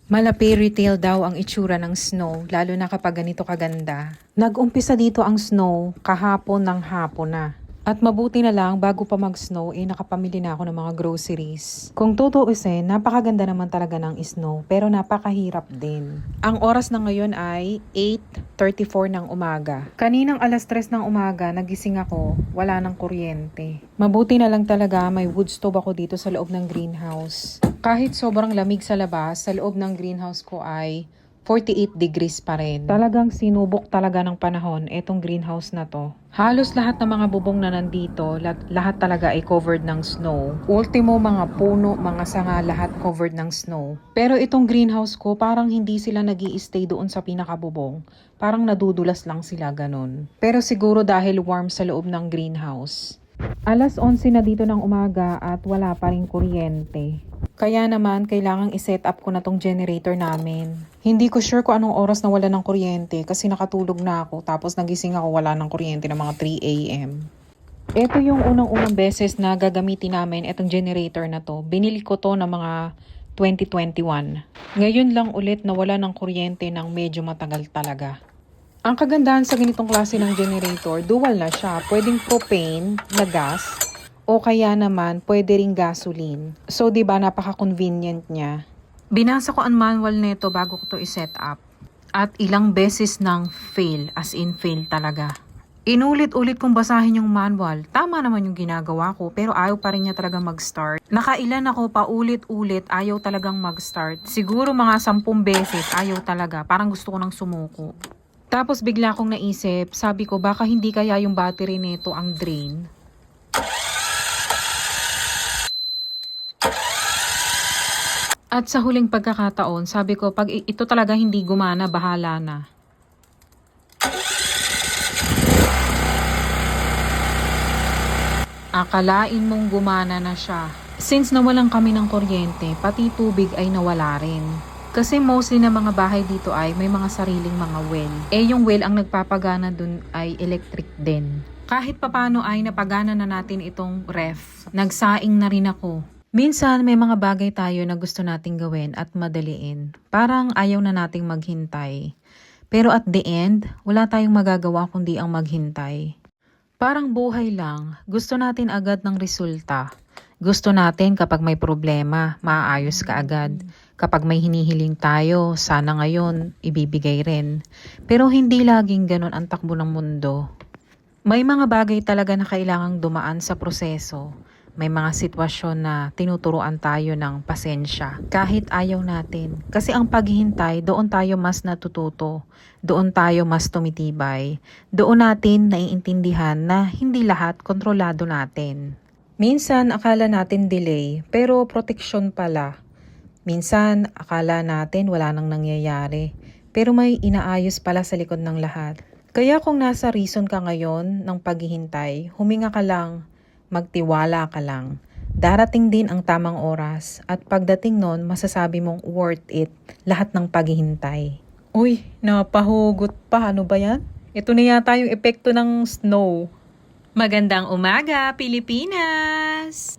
Malapiri tale daw ang itsura ng snow, lalo na kapag ganito kaganda. Nag-umpisa dito ang snow kahapon ng hapon na. At mabuti na lang bago pa mag-snow, nakapamili na ako ng mga groceries. Kung tutuusin, napakaganda naman talaga ng snow, pero napakahirap din. Ang oras na ngayon ay 8:34 ng umaga. Kaninang alas 3 ng umaga, nagising ako, wala ng kuryente. Mabuti na lang talaga may wood stove ako dito sa loob ng greenhouse. Kahit sobrang lamig sa labas, sa loob ng greenhouse ko ay 48 degrees pa rin. Talagang sinubok talaga ng panahon itong greenhouse na to. Halos lahat ng mga bubong na nandito, lahat talaga ay covered ng snow. Ultimo mga puno, mga sanga, lahat covered ng snow. Pero itong greenhouse ko, parang hindi sila nag-i-stay doon sa pinakabubong. Parang nadudulas lang sila ganun. Pero siguro dahil warm sa loob ng greenhouse. Alas 11 na dito ng umaga at wala pa rin kuryente. Kaya naman, kailangang i-set up ko na tong generator namin. Hindi ko sure kung anong oras na wala ng kuryente kasi nakatulog na ako tapos nagising ako wala ng kuryente ng mga 3 a.m. Ito yung unang-unang beses na gagamitin namin itong generator na to. Binili ko to ng mga 2021. Ngayon lang ulit na wala ng kuryente ng medyo matagal talaga. Ang kagandahan sa ganitong klase ng generator, dual na siya. Pwedeng propane na gas o kaya naman pwede ring gasoline. So 'di ba napaka-convenient niya. Binasa ko ang manual nito bago ko to i-set up. At ilang beses nang fail, as in fail talaga. Inulit-ulit kong basahin yung manual. Tama naman yung ginagawa ko pero ayaw pa rin niya talaga mag-start. Nakailan ako paulit-ulit ayaw talagang mag-start. Siguro mga 10 beses ayaw talaga. Parang gusto ko nang sumuko. Tapos bigla kong naisip, sabi ko baka hindi kaya yung battery nito ang drain. At sa huling pagkakataon, sabi ko pag ito talaga hindi gumana, bahala na. Akalain mong gumana na siya. Since nawalan kami ng kuryente, pati tubig ay nawala rin. Kasi mostly na mga bahay dito ay may mga sariling mga well. Yung well ang nagpapagana dun ay electric din. Kahit papano ay napagana na natin itong ref. Nagsaing na rin ako. Minsan may mga bagay tayo na gusto nating gawin at madaliin. Parang ayaw na nating maghintay. Pero at the end, wala tayong magagawa kundi ang maghintay. Parang buhay lang, gusto natin agad ng resulta. Gusto natin kapag may problema, maaayos ka agad. Kapag may hinihiling tayo, sana ngayon, ibibigay rin. Pero hindi laging ganun ang takbo ng mundo. May mga bagay talaga na kailangang dumaan sa proseso. May mga sitwasyon na tinuturuan tayo ng pasensya kahit ayaw natin. Kasi ang paghihintay, doon tayo mas natututo. Doon tayo mas tumitibay. Doon natin naiintindihan na hindi lahat kontrolado natin. Minsan akala natin delay, pero proteksyon pala. Minsan akala natin wala nang nangyayari, pero may inaayos pala sa likod ng lahat. Kaya kung nasa reason ka ngayon ng paghihintay, huminga ka lang. Magtiwala ka lang. Darating din ang tamang oras at pagdating nun, masasabi mong worth it lahat ng paghihintay. Uy, napahugot pa. Ano ba yan? Ito na yata yung epekto ng snow. Magandang umaga, Pilipinas!